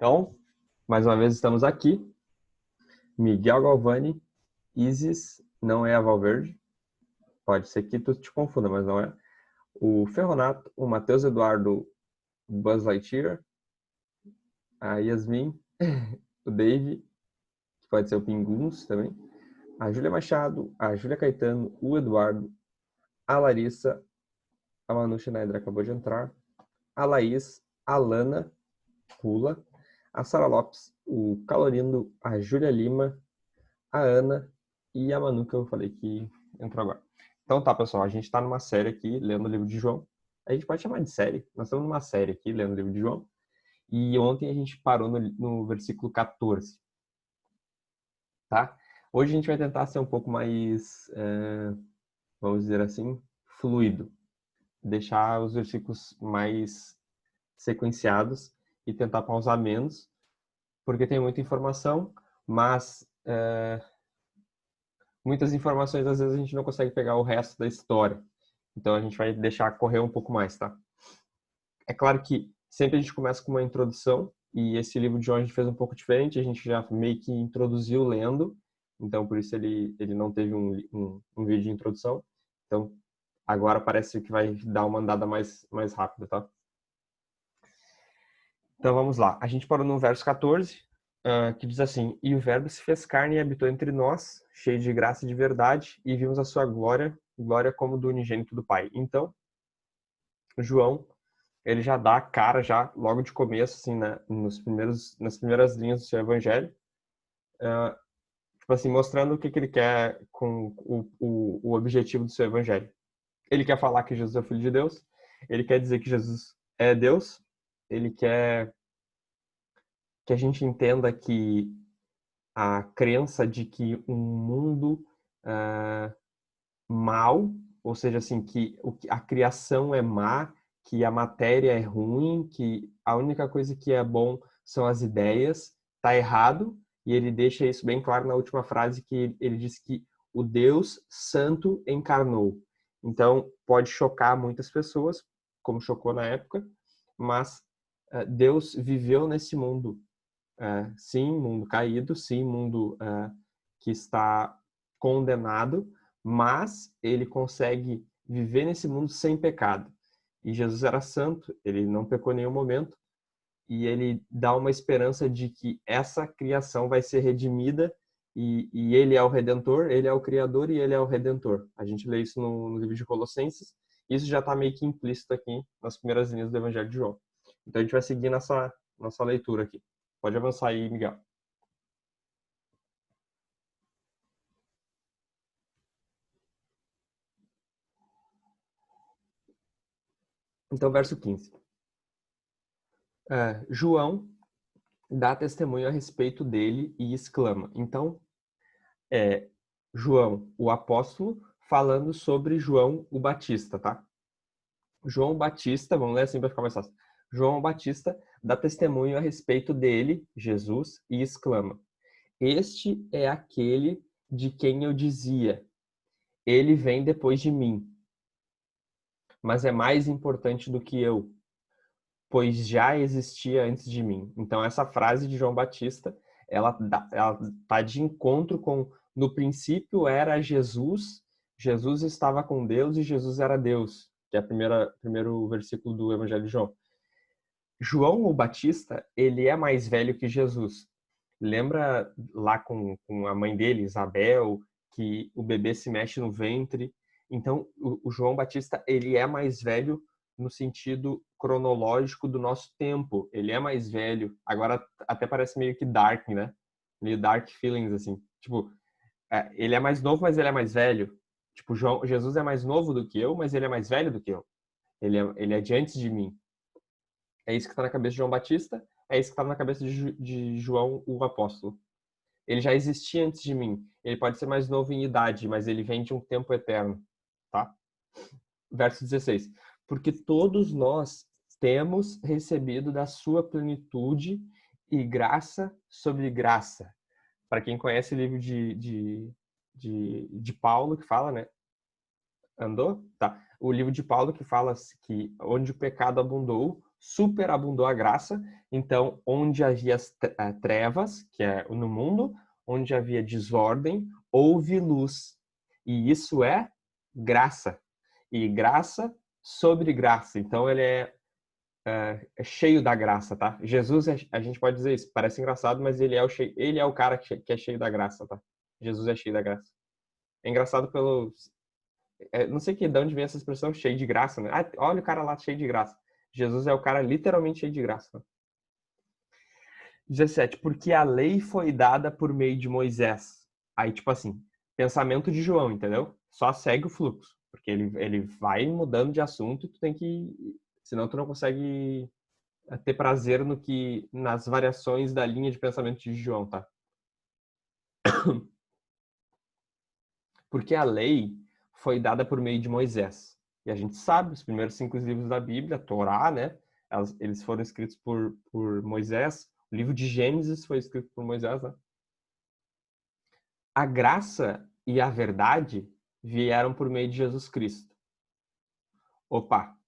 Então, mais uma vez estamos aqui. Miguel Galvani, Isis, não é a Valverde. Pode ser que tu te confunda, mas não é. O Ferronato, o Matheus Eduardo Buzz Lightyear, a Yasmin, o Dave, que pode ser o Pinguns também, a Júlia Machado, a Júlia Caetano, o Eduardo, a Larissa, a Manu Schneider acabou de entrar, a Laís, a Lana, Pula, a Sara Lopes, o Calorindo, a Júlia Lima, a Ana e a Manu, que eu falei que entrou agora. Então tá, pessoal, a gente tá numa série aqui, lendo o livro de João. A gente pode chamar de série. Nós estamos numa série aqui, lendo o livro de João. E ontem a gente parou no versículo 14, tá? Hoje a gente vai tentar ser um pouco mais, vamos dizer assim, fluido. Deixar os versículos mais sequenciados e tentar pausar menos, porque tem muita informação, mas muitas informações às vezes a gente não consegue pegar o resto da história. Então a gente vai deixar correr um pouco mais, tá? É claro que sempre a gente começa com uma introdução, e esse livro de hoje a gente fez um pouco diferente, a gente já meio que introduziu lendo, então por isso ele não teve um vídeo de introdução. Então agora parece que vai dar uma andada mais rápida, tá? Então vamos lá. A gente parou no verso 14, que diz assim: E o Verbo se fez carne e habitou entre nós, cheio de graça e de verdade, e vimos a sua glória, glória como do unigênito do Pai. Então, João, ele já dá a cara, já logo de começo, assim, né, nas primeiras linhas do seu evangelho, tipo assim, mostrando o que ele quer com o objetivo do seu evangelho. Ele quer falar que Jesus é o Filho de Deus, ele quer dizer que Jesus é Deus, ele quer que a gente entenda que a crença de que um mundo mal, ou seja, assim, que a criação é má, que a matéria é ruim, que a única coisa que é bom são as ideias, está errado, e ele deixa isso bem claro na última frase, que ele diz que o Deus Santo encarnou. Então, pode chocar muitas pessoas, como chocou na época, mas Deus viveu nesse mundo, sim, mundo caído, sim, mundo que está condenado, mas ele consegue viver nesse mundo sem pecado. E Jesus era santo, ele não pecou em nenhum momento, e ele dá uma esperança de que essa criação vai ser redimida, e ele é o Redentor, ele é o Criador e ele é o Redentor. A gente lê isso no livro de Colossenses, isso já está meio que implícito aqui nas primeiras linhas do Evangelho de João. Então a gente vai seguir nossa leitura aqui. Pode avançar aí, Miguel. Então, verso 15. João dá testemunho a respeito dele e exclama. Então, é João, o apóstolo, falando sobre João o Batista, tá? João Batista, vamos ler assim para ficar mais fácil. João Batista dá testemunho a respeito dele, Jesus, e exclama: Este é aquele de quem eu dizia, ele vem depois de mim, mas é mais importante do que eu, pois já existia antes de mim. Então essa frase de João Batista, ela tá de encontro com no princípio era Jesus, Jesus estava com Deus e Jesus era Deus, que é o primeiro versículo do Evangelho de João. João o Batista, ele é mais velho que Jesus. Lembra lá com a mãe dele, Isabel, que o bebê se mexe no ventre? Então, o João Batista, ele é mais velho no sentido cronológico do nosso tempo. Ele é mais velho. Agora, até parece meio que dark, né? Meio dark feelings, assim. Tipo, ele é mais novo, mas ele é mais velho. Tipo, Jesus é mais novo do que eu, mas ele é mais velho do que eu. Ele é de antes de mim. É isso que está na cabeça de João Batista, é isso que está na cabeça de João, o apóstolo. Ele já existia antes de mim. Ele pode ser mais novo em idade, mas ele vem de um tempo eterno, tá? Verso 16. Porque todos nós temos recebido da sua plenitude e graça sobre graça. Para quem conhece o livro de Paulo, que fala, né? Andou? Tá. O livro de Paulo que fala que onde o pecado abundou, superabundou a graça. Então, onde havia as trevas, que é no mundo, onde havia desordem, houve luz. E isso é graça. E graça sobre graça. Então, ele é cheio da graça, tá? Jesus, a gente pode dizer isso, parece engraçado, mas ele é o cara que é cheio da graça, tá? Jesus é cheio da graça. É engraçado pelo... não sei de onde vem essa expressão cheio de graça, né? Ah, olha o cara lá cheio de graça. Jesus é o cara literalmente cheio de graça. Né? 17. Porque a lei foi dada por meio de Moisés. Aí, tipo assim, pensamento de João, entendeu? Só segue o fluxo. Porque ele vai mudando de assunto e tu tem que... Senão tu não consegue ter prazer nas variações da linha de pensamento de João, tá? Porque a lei foi dada por meio de Moisés. E a gente sabe, os primeiros 5 livros da Bíblia, a Torá, né? Eles foram escritos por Moisés. O livro de Gênesis foi escrito por Moisés, né? A graça e a verdade vieram por meio de Jesus Cristo. Opa!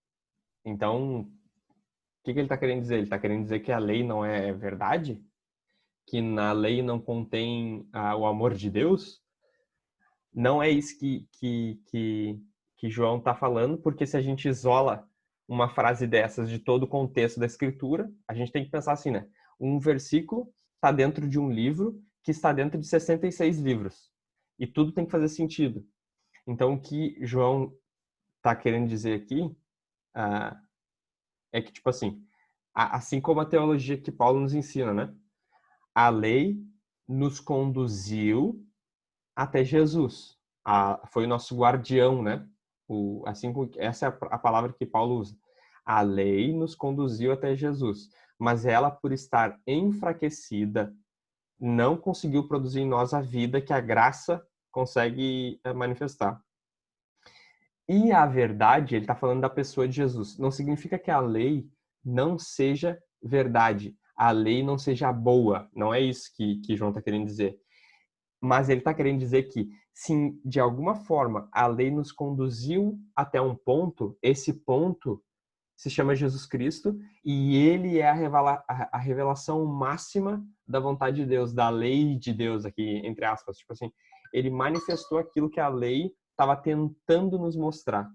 Então, o que ele está querendo dizer? Ele está querendo dizer que a lei não é verdade? Que na lei não contém o amor de Deus? Não é isso que João está falando, porque se a gente isola uma frase dessas de todo o contexto da escritura, a gente tem que pensar assim, né? Um versículo está dentro de um livro que está dentro de 66 livros. E tudo tem que fazer sentido. Então, o que João está querendo dizer aqui é que, tipo assim, assim como a teologia que Paulo nos ensina, né? A lei nos conduziu até Jesus. Foi o nosso guardião, né? Essa é a palavra que Paulo usa. A lei nos conduziu até Jesus, mas ela, por estar enfraquecida, não conseguiu produzir em nós a vida que a graça consegue manifestar. E a verdade, ele está falando da pessoa de Jesus. Não significa que a lei não seja verdade, a lei não seja boa. Não é isso que João está querendo dizer. Mas ele está querendo dizer que, se de alguma forma a lei nos conduziu até um ponto, esse ponto se chama Jesus Cristo e ele é a revelação máxima da vontade de Deus, da lei de Deus aqui, entre aspas. Tipo assim, ele manifestou aquilo que a lei estava tentando nos mostrar.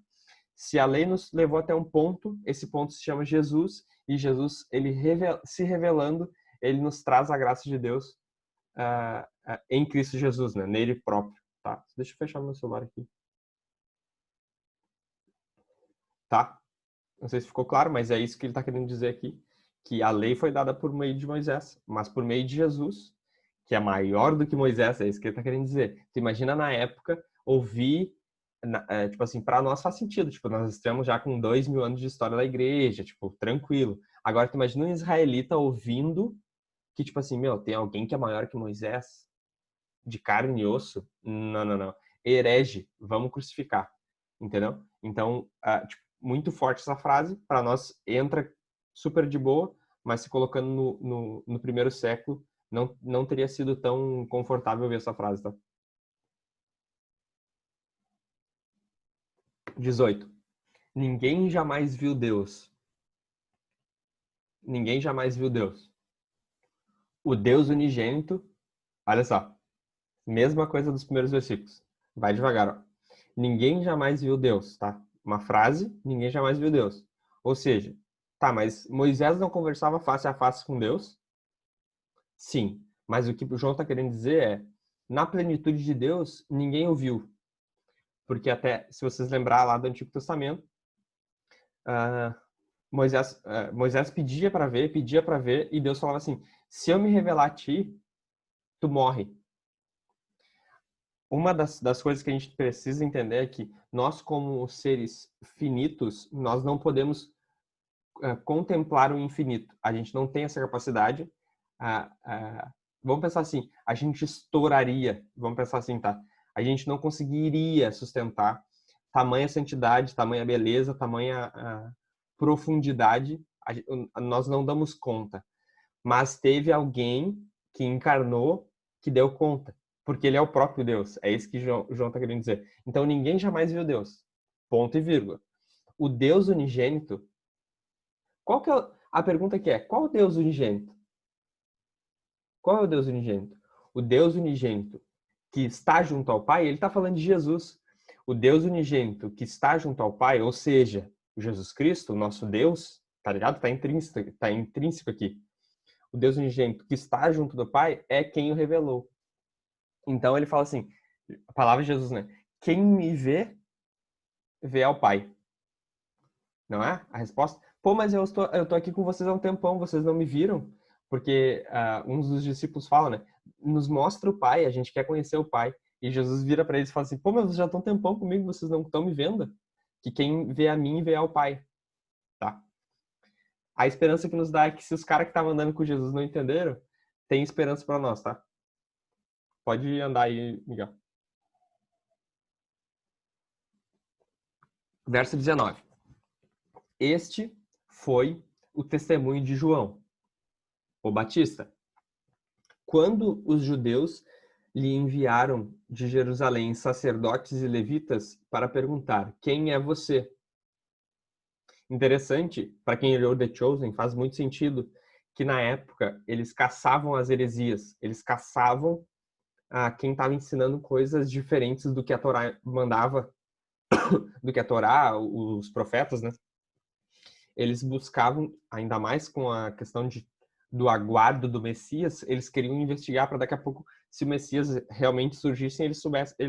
Se a lei nos levou até um ponto, esse ponto se chama Jesus e Jesus, ele se revelando, ele nos traz a graça de Deus em Cristo Jesus, né? Nele próprio, tá? Deixa eu fechar meu celular aqui. Tá? Não sei se ficou claro, mas é isso que ele está querendo dizer aqui, que a lei foi dada por meio de Moisés, mas por meio de Jesus, que é maior do que Moisés, é isso que ele está querendo dizer. Tu imagina na época ouvir, tipo assim, para nós faz sentido, tipo, nós estamos já com 2000 anos de história da igreja, tipo, tranquilo. Agora tu imagina um israelita ouvindo que, tipo assim, meu, tem alguém que é maior que Moisés? De carne e osso? Não, não, não. Herege, vamos crucificar. Entendeu? Então, tipo, muito forte essa frase, para nós entra super de boa, mas se colocando no primeiro século, não teria sido tão confortável ver essa frase, tá? 18. Ninguém jamais viu Deus. Ninguém jamais viu Deus. O Deus unigênito, olha só, mesma coisa dos primeiros versículos. Vai devagar, ó. Ninguém jamais viu Deus, tá? Uma frase, ninguém jamais viu Deus. Ou seja, tá, mas Moisés não conversava face a face com Deus? Sim, mas o que o João está querendo dizer é, na plenitude de Deus, ninguém o viu. Porque até, se vocês lembrar lá do Antigo Testamento, Moisés pedia para ver, e Deus falava assim, se eu me revelar a ti, tu morre. Uma das coisas que a gente precisa entender é que nós, como seres finitos, nós não podemos contemplar o infinito. A gente não tem essa capacidade. Vamos pensar assim, a gente estouraria, vamos pensar assim, tá? A gente não conseguiria sustentar tamanha santidade, tamanha beleza, tamanha profundidade, nós não damos conta. Mas teve alguém que encarnou, que deu conta, porque ele é o próprio Deus. É isso que João está querendo dizer. Então ninguém jamais viu Deus. Ponto e vírgula. O Deus unigênito, Qual que é a pergunta que é, qual o Deus unigênito? Qual é o Deus unigênito? O Deus unigênito que está junto ao Pai, ele está falando de Jesus. O Deus unigênito que está junto ao Pai, ou seja, Jesus Cristo, o nosso Deus, tá ligado? Tá intrínseco aqui. O Deus unigênito que está junto do Pai é quem o revelou. Então ele fala assim, a palavra de Jesus, né? Quem me vê, vê ao Pai. Não é? A resposta? Pô, mas eu tô aqui com vocês há um tempão, vocês não me viram? Porque uns dos discípulos falam, né? Nos mostra o Pai, a gente quer conhecer o Pai. E Jesus vira para eles e fala assim, pô, mas vocês já estão um tempão comigo, vocês não estão me vendo? Que quem vê a mim, vê ao Pai. Tá? A esperança que nos dá é que se os caras que estavam andando com Jesus não entenderam, tem esperança para nós, tá? Pode andar aí, Miguel. Verso 19. Este foi o testemunho de João, o Batista. Quando os judeus lhe enviaram de Jerusalém sacerdotes e levitas para perguntar: quem é você? Interessante, para quem leu The Chosen, faz muito sentido que na época eles caçavam as heresias, eles caçavam quem estava ensinando coisas diferentes do que a Torá mandava, do que a Torá, os profetas, né? Eles buscavam, ainda mais com a questão do aguardo do Messias, eles queriam investigar para daqui a pouco, se o Messias realmente surgisse, eles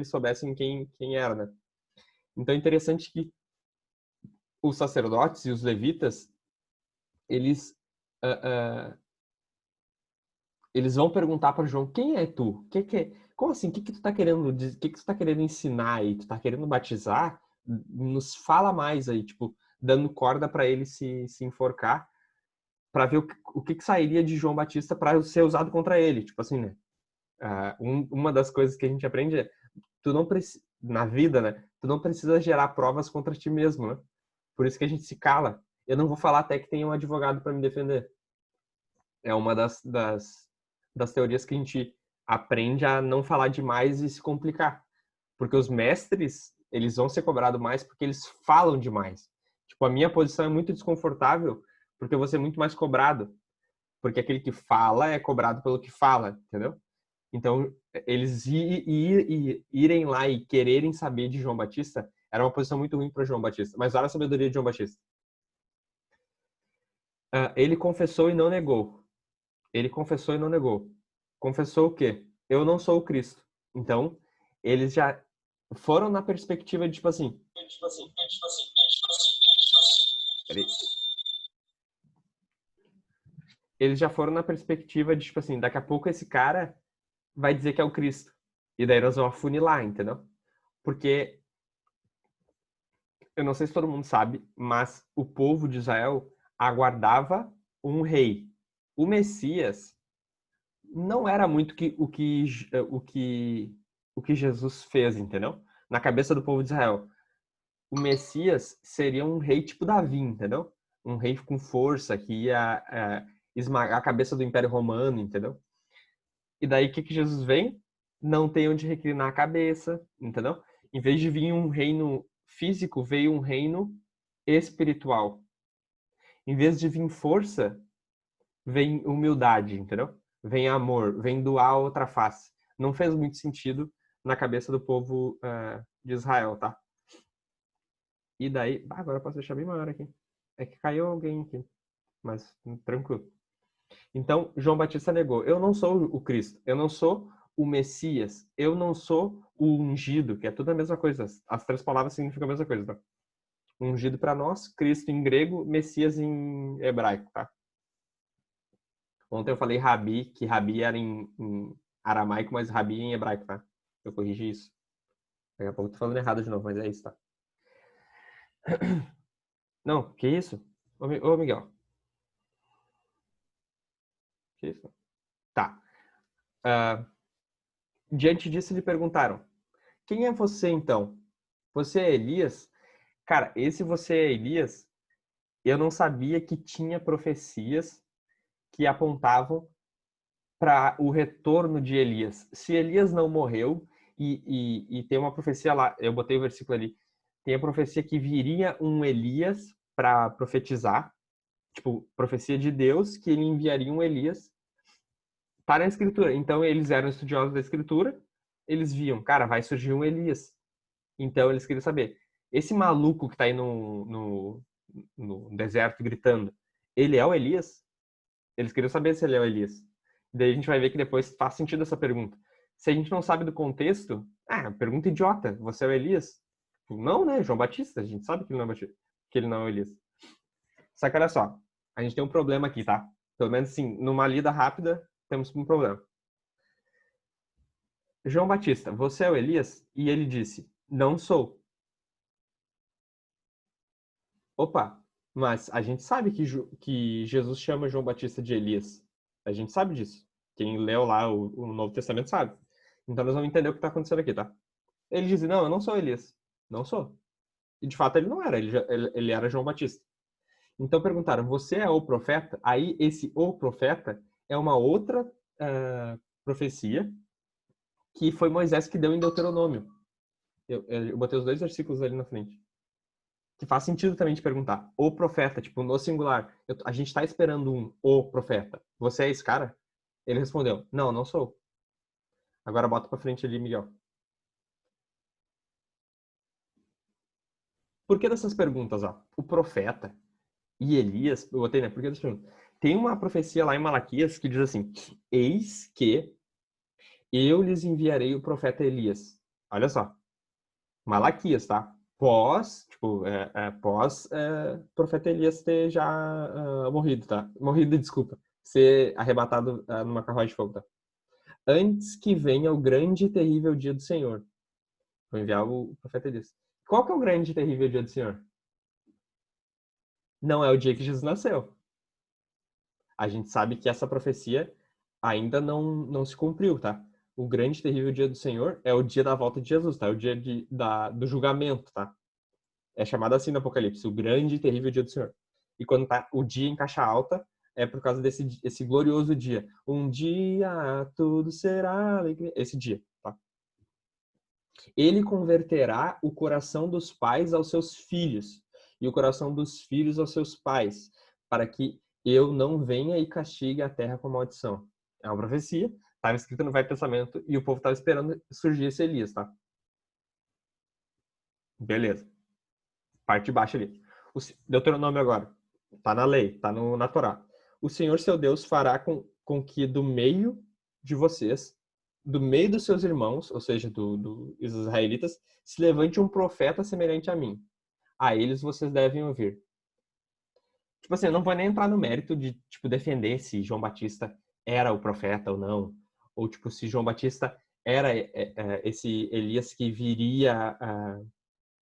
soubessem quem era, né? Então é interessante que os sacerdotes e os levitas, eles eles vão perguntar para João: quem é tu? Como assim? O que tu tá querendo dizer? O que tu tá querendo ensinar aí? Tu tá querendo batizar? Nos fala mais aí, tipo, dando corda para ele se enforcar, para ver o que sairia de João Batista para ser usado contra ele, tipo assim, né? Uma das coisas que a gente aprende é, tu não precisa, na vida, né? Tu não precisa gerar provas contra ti mesmo, né? Por isso que a gente se cala. Eu não vou falar até que tenha um advogado para me defender. É uma das teorias que a gente aprende a não falar demais e se complicar. Porque os mestres, eles vão ser cobrados mais porque eles falam demais. Tipo, a minha posição é muito desconfortável porque eu vou ser muito mais cobrado. Porque aquele que fala é cobrado pelo que fala, entendeu? Então, eles irem lá e quererem saber de João Batista era uma posição muito ruim para João Batista. Mas olha a sabedoria de João Batista. Ele confessou e não negou. Ele confessou e não negou. Confessou o quê? Eu não sou o Cristo. Então, eles já foram na perspectiva de, tipo assim... Eles já foram na perspectiva de, tipo assim, daqui a pouco esse cara vai dizer que é o Cristo. E daí nós vamos afunilar, entendeu? Porque, eu não sei se todo mundo sabe, mas o povo de Israel aguardava um rei. O Messias não era muito o que Jesus fez, entendeu? Na cabeça do povo de Israel. O Messias seria um rei tipo Davi, entendeu? Um rei com força que ia esmagar a cabeça do Império Romano, entendeu? E daí o que Jesus vem? Não tem onde reclinar a cabeça, entendeu? Em vez de vir um reino físico, veio um reino espiritual. Em vez de vir força, vem humildade, entendeu? Vem amor, vem doar a outra face. Não fez muito sentido na cabeça do povo de Israel, tá? E daí... agora eu posso deixar bem maior aqui. É que caiu alguém aqui, mas tranquilo. Então, João Batista negou: eu não sou o Cristo, eu não sou o Messias, eu não sou o ungido, que é tudo a mesma coisa. As três palavras significam a mesma coisa, tá? Ungido para nós, Cristo em grego, Messias em hebraico, tá? Ontem eu falei Rabi, que Rabi era em aramaico, mas Rabi em hebraico, tá? Eu corrigi isso. Daqui a pouco eu tô falando errado de novo, mas é isso, tá? Não, que isso? Ô, Miguel. Que isso? Tá. Diante disso, lhe perguntaram: quem é você, então? Você é Elias? Cara, esse você é Elias, eu não sabia que tinha profecias que apontavam para o retorno de Elias. Se Elias não morreu, e tem uma profecia lá, eu botei o versículo ali, tem a profecia que viria um Elias para profetizar, Tipo, profecia de Deus que ele enviaria um Elias para a Escritura. Então, eles eram estudiosos da Escritura, eles viam, cara, vai surgir um Elias. Então, eles queriam saber, esse maluco que está aí no deserto gritando, ele é o Elias? Eles queriam saber se ele é o Elias. Daí a gente vai ver que depois faz sentido essa pergunta. Se a gente não sabe do contexto, pergunta idiota, você é o Elias? Não, né? João Batista, a gente sabe que ele não é Batista, que ele não é o Elias. Só que olha só, a gente tem um problema aqui, tá? Pelo menos assim, numa lida rápida, temos um problema. João Batista, você é o Elias? E ele disse, não sou. Opa, mas a gente sabe que Jesus chama João Batista de Elias. A gente sabe disso. Quem leu lá o Novo Testamento sabe. Então nós vamos entender o que está acontecendo aqui, tá? Ele diz, não, eu não sou Elias. Não sou. E de fato ele não era, ele era João Batista. Então perguntaram, você é o profeta? Aí esse o profeta é uma outra profecia que foi Moisés que deu em Deuteronômio. Eu botei os 2 versículos ali na frente. Que faz sentido também te perguntar. O profeta, tipo, no singular. A gente tá esperando o profeta. Você é esse cara? Ele respondeu, não, não sou. Agora bota pra frente ali, Miguel. Por que dessas perguntas, ó? O profeta e Elias, eu botei, né? Por que dessas perguntas? Tem uma profecia lá em Malaquias que diz assim, eis que eu lhes enviarei o profeta Elias. Olha só. Malaquias, tá? Pós profeta Elias ter já morrido, tá? Morrido, desculpa. Ser arrebatado numa carruagem de fogo, tá? Antes que venha o grande e terrível dia do Senhor. Vou enviar o profeta Elias. Qual que é o grande e terrível dia do Senhor? Não é o dia que Jesus nasceu. A gente sabe que essa profecia ainda não se cumpriu, tá? O grande e terrível dia do Senhor é o dia da volta de Jesus, tá? É o dia do julgamento, tá? É chamado assim no Apocalipse, o grande e terrível dia do Senhor. E quando tá o dia em caixa alta, é por causa desse glorioso dia. Um dia tudo será alegria. Esse dia, tá? Ele converterá o coração dos pais aos seus filhos e o coração dos filhos aos seus pais, para que eu não venha e castigue a terra com maldição. É uma profecia, estava escrito no Velho Testamento e o povo estava esperando surgir esse Elias, tá? Beleza. Parte baixa ali. O Deuteronômio agora. Tá na lei, tá na Torá. O Senhor seu Deus fará com que do meio de vocês, do meio dos seus irmãos, ou seja, dos israelitas, se levante um profeta semelhante a mim. A eles vocês devem ouvir. Tipo assim, eu não vou nem entrar no mérito de, tipo, defender se João Batista era o profeta ou não. Ou, tipo, se João Batista era esse Elias que viria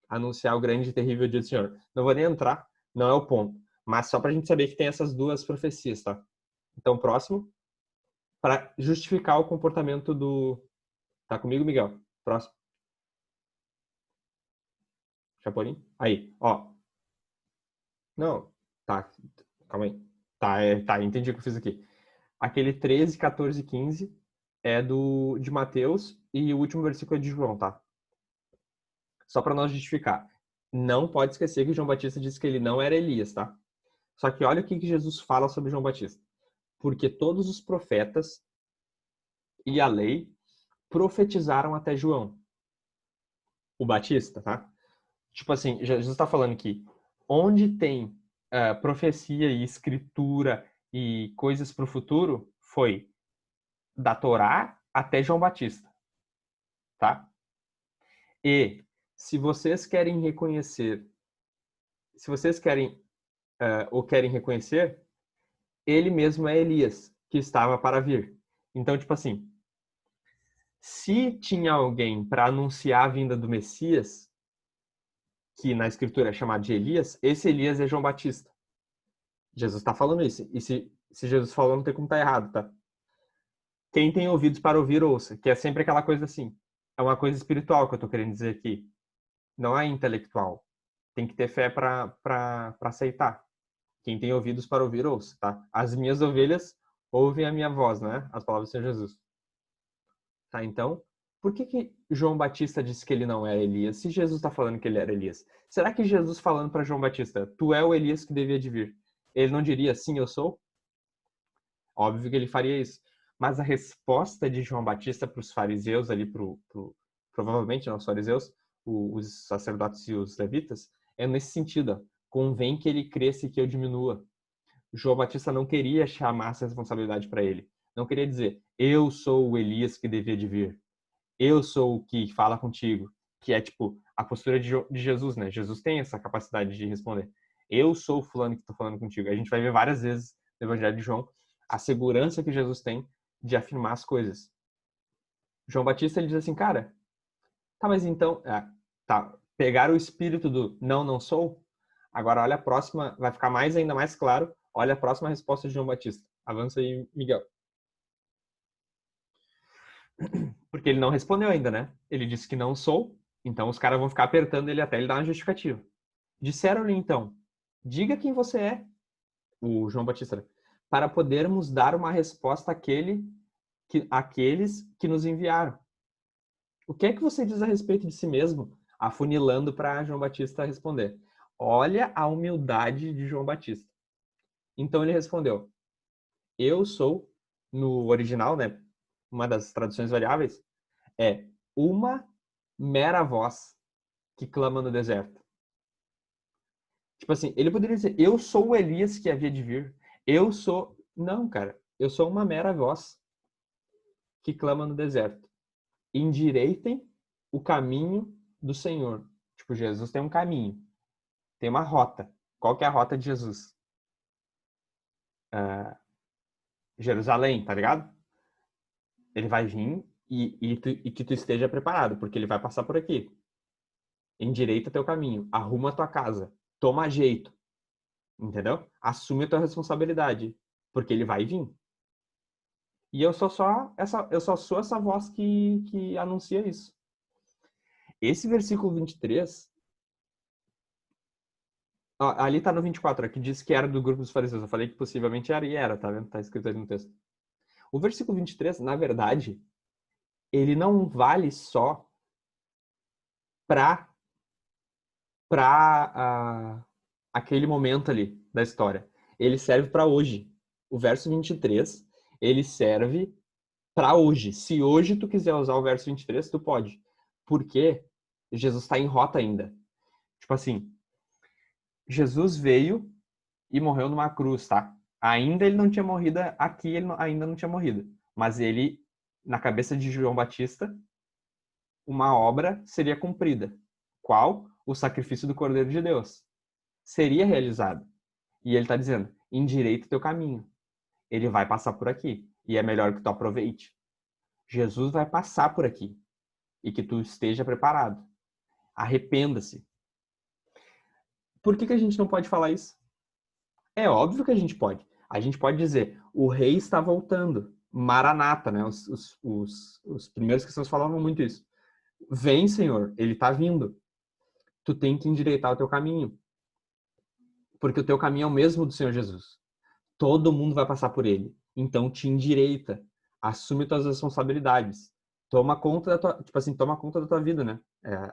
anunciar o grande e terrível dia do Senhor. Não vou nem entrar, não é o ponto. Mas só para a gente saber que tem essas duas profecias, tá? Então, próximo, para justificar o comportamento do... Tá comigo, Miguel? Próximo. Chapolin? Aí, ó. Não, tá. Calma aí. Tá, entendi o que eu fiz aqui. Aquele 13, 14 e 15 é de Mateus e o último versículo é de João, tá? Só para nós justificar. Não pode esquecer que João Batista disse que ele não era Elias, tá? Só que olha o que Jesus fala sobre João Batista. Porque todos os profetas e a lei profetizaram até João, o Batista, tá? Tipo assim, Jesus está falando que onde tem profecia e escritura e coisas para o futuro, foi da Torá até João Batista, tá? E se vocês querem reconhecer, se vocês querem ou querem reconhecer, ele mesmo é Elias, que estava para vir. Então, tipo assim, se tinha alguém para anunciar a vinda do Messias, que na escritura é chamado de Elias, esse Elias é João Batista. Jesus está falando isso. E se Jesus falou, não tem como estar errado, tá? Quem tem ouvidos para ouvir, ouça. Que é sempre aquela coisa assim. É uma coisa espiritual que eu estou querendo dizer aqui. Não é intelectual. Tem que ter fé para aceitar. Quem tem ouvidos para ouvir, ouça, tá? As minhas ovelhas ouvem a minha voz, né? As palavras do Senhor Jesus. Tá, então, por que João Batista disse que ele não era Elias, se Jesus está falando que ele era Elias? Será que Jesus falando para João Batista, tu é o Elias que devia de vir, Ele não diria, sim, eu sou? Óbvio que ele faria isso. Mas a resposta de João Batista para os fariseus ali, provavelmente não os fariseus, os sacerdotes e os levitas, é nesse sentido. Ó, convém que ele cresça e que eu diminua. João Batista não queria chamar essa responsabilidade para ele. Não queria dizer, eu sou o Elias que devia de vir. Eu sou o que fala contigo. Que é tipo a postura de Jesus, né? Jesus tem essa capacidade de responder. Eu sou o fulano que estou falando contigo. A gente vai ver várias vezes no Evangelho de João a segurança que Jesus tem de afirmar as coisas. João Batista, ele diz assim, cara, tá, mas então, tá, pegar o espírito do não, não sou, agora olha a próxima, vai ficar ainda mais claro, olha a próxima resposta de João Batista. Avança aí, Miguel. Porque ele não respondeu ainda, né? Ele disse que não sou, então os caras vão ficar apertando ele até ele dar uma justificativa. Disseram-lhe então, diga quem você é, o João Batista, para podermos dar uma resposta àqueles que nos enviaram. O que é que você diz a respeito de si mesmo? Afunilando para João Batista responder. Olha a humildade de João Batista. Então ele respondeu, eu sou, no original, né, uma das traduções variáveis, é uma mera voz que clama no deserto. Tipo assim, ele poderia dizer, eu sou o Elias que havia de vir. Eu sou... Não, cara. Eu sou uma mera voz que clama no deserto. Endireitem o caminho do Senhor. Tipo, Jesus tem um caminho. Tem uma rota. Qual que é a rota de Jesus? Jerusalém, tá ligado? Ele vai vir e que tu esteja preparado, porque ele vai passar por aqui. Endireita teu caminho. Arruma tua casa. Toma jeito. Entendeu? Assume a tua responsabilidade, porque ele vai vir. E eu só sou essa voz que anuncia isso. Esse versículo 23, ali tá no 24, que diz que era do grupo dos fariseus. Eu falei que possivelmente era e era, tá vendo? Tá escrito ali no texto. O versículo 23, na verdade, ele não vale só para aquele momento ali da história. Ele serve para hoje. O verso 23, ele serve para hoje. Se hoje tu quiser usar o verso 23, tu pode. Porque Jesus está em rota ainda. Tipo assim, Jesus veio e morreu numa cruz, tá? Ainda ele não tinha morrido aqui, ainda não tinha morrido. Mas ele, na cabeça de João Batista, uma obra seria cumprida. Qual? O sacrifício do Cordeiro de Deus. Seria realizado. E ele está dizendo, endireita o teu caminho. Ele vai passar por aqui. E é melhor que tu aproveite. Jesus vai passar por aqui. E que tu esteja preparado. Arrependa-se. Por que a gente não pode falar isso? É óbvio que a gente pode. A gente pode dizer, o rei está voltando. Maranata, né? Os primeiros cristãos falavam muito isso. Vem, Senhor, ele está vindo. Tu tem que endireitar o teu caminho. Porque o teu caminho é o mesmo do Senhor Jesus. Todo mundo vai passar por ele. Então te endireita. Assume tuas responsabilidades. Toma conta da tua, tipo assim, toma conta da tua vida, né?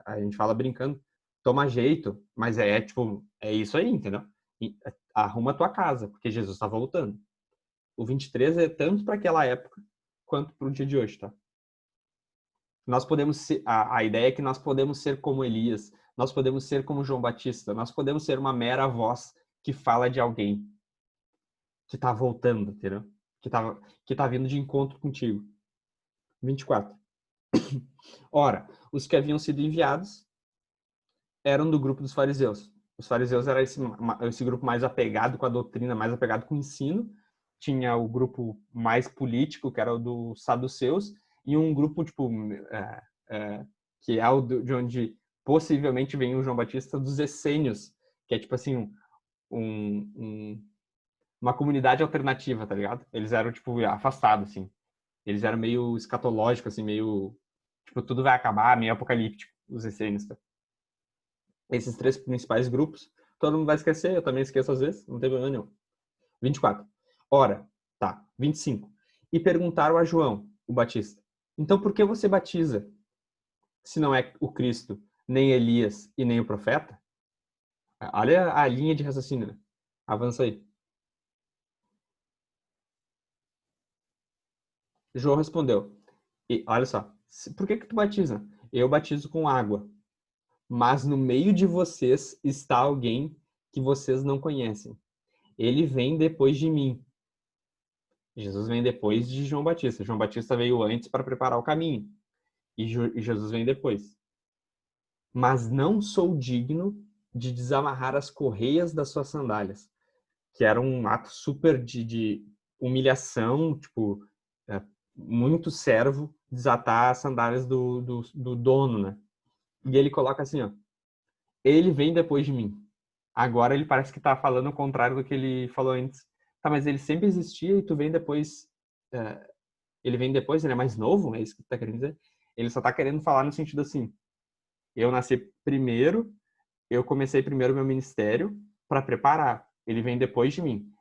A gente fala brincando, toma jeito, mas tipo, é isso aí, entendeu? Arruma a tua casa, porque Jesus está voltando. O 23 é tanto para aquela época quanto para o dia de hoje, tá? Nós podemos ser, a ideia é que nós podemos ser como Elias, nós podemos ser como João Batista, nós podemos ser uma mera voz que fala de alguém que está voltando, entendeu? Que tá vindo de encontro contigo. 24. Ora, os que haviam sido enviados eram do grupo dos fariseus. Os fariseus era esse grupo mais apegado com a doutrina, mais apegado com o ensino. Tinha o grupo mais político, que era o dos saduceus, e um grupo, tipo, que é o de onde possivelmente vem o João Batista, dos essênios, que é, tipo assim, uma comunidade alternativa, tá ligado? Eles eram, tipo, afastados, assim. Eles eram meio escatológicos, assim, meio... Tipo, tudo vai acabar, meio apocalíptico, os essênios, tá? Esses três principais grupos, todo mundo vai esquecer, eu também esqueço às vezes, não tem problema nenhum. 24. Ora, tá, 25. E perguntaram a João, o Batista, então por que você batiza, se não é o Cristo, nem Elias e nem o profeta? Olha a linha de raciocínio, né? Avança aí. João respondeu, e olha só, por que tu batiza? Eu batizo com água, mas no meio de vocês está alguém que vocês não conhecem. Ele vem depois de mim. Jesus vem depois de João Batista. João Batista veio antes para preparar o caminho. E Jesus vem depois. Mas não sou digno de desamarrar as correias das suas sandálias. Que era um ato super de humilhação, tipo, é, muito servo desatar as sandálias do dono, né? E ele coloca assim, ó, ele vem depois de mim. Agora ele parece que tá falando o contrário do que ele falou antes. Tá, mas ele sempre existia e tu vem depois. Ele vem depois, ele é mais novo? É isso que tu tá querendo dizer? Ele só tá querendo falar no sentido assim: eu nasci primeiro, eu comecei primeiro meu ministério para preparar. Ele vem depois de mim,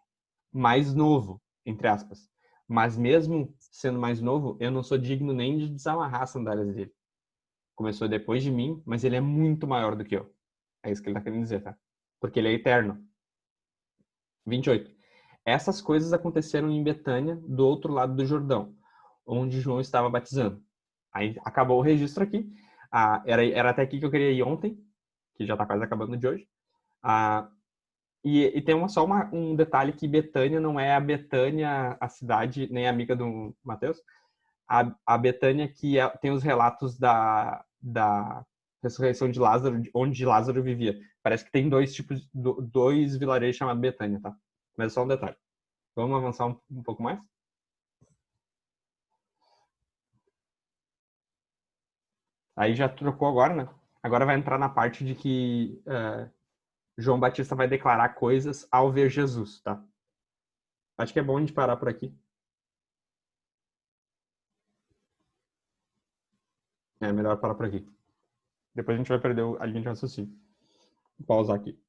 mais novo, entre aspas. Mas mesmo sendo mais novo, eu não sou digno nem de desamarrar as sandálias dele. Começou depois de mim, mas ele é muito maior do que eu. É isso que ele tá querendo dizer, tá? Porque ele é eterno. 28. Essas coisas aconteceram em Betânia, do outro lado do Jordão, onde João estava batizando. Aí acabou o registro aqui. Era até aqui que eu queria ir ontem, que já está quase acabando de hoje. E tem um detalhe que Betânia não é a Betânia, a cidade, nem a amiga do Mateus. A Betânia que tem os relatos da ressurreição de Lázaro, onde Lázaro vivia. Parece que tem dois vilarejos chamados Betânia, tá? Mas é só um detalhe. Vamos avançar um pouco mais? Aí já trocou agora, né? Agora vai entrar na parte de que João Batista vai declarar coisas ao ver Jesus, tá? Acho que é bom a gente parar por aqui. É melhor parar por aqui. Depois a gente vai perder a linha de raciocínio. Vou pausar aqui.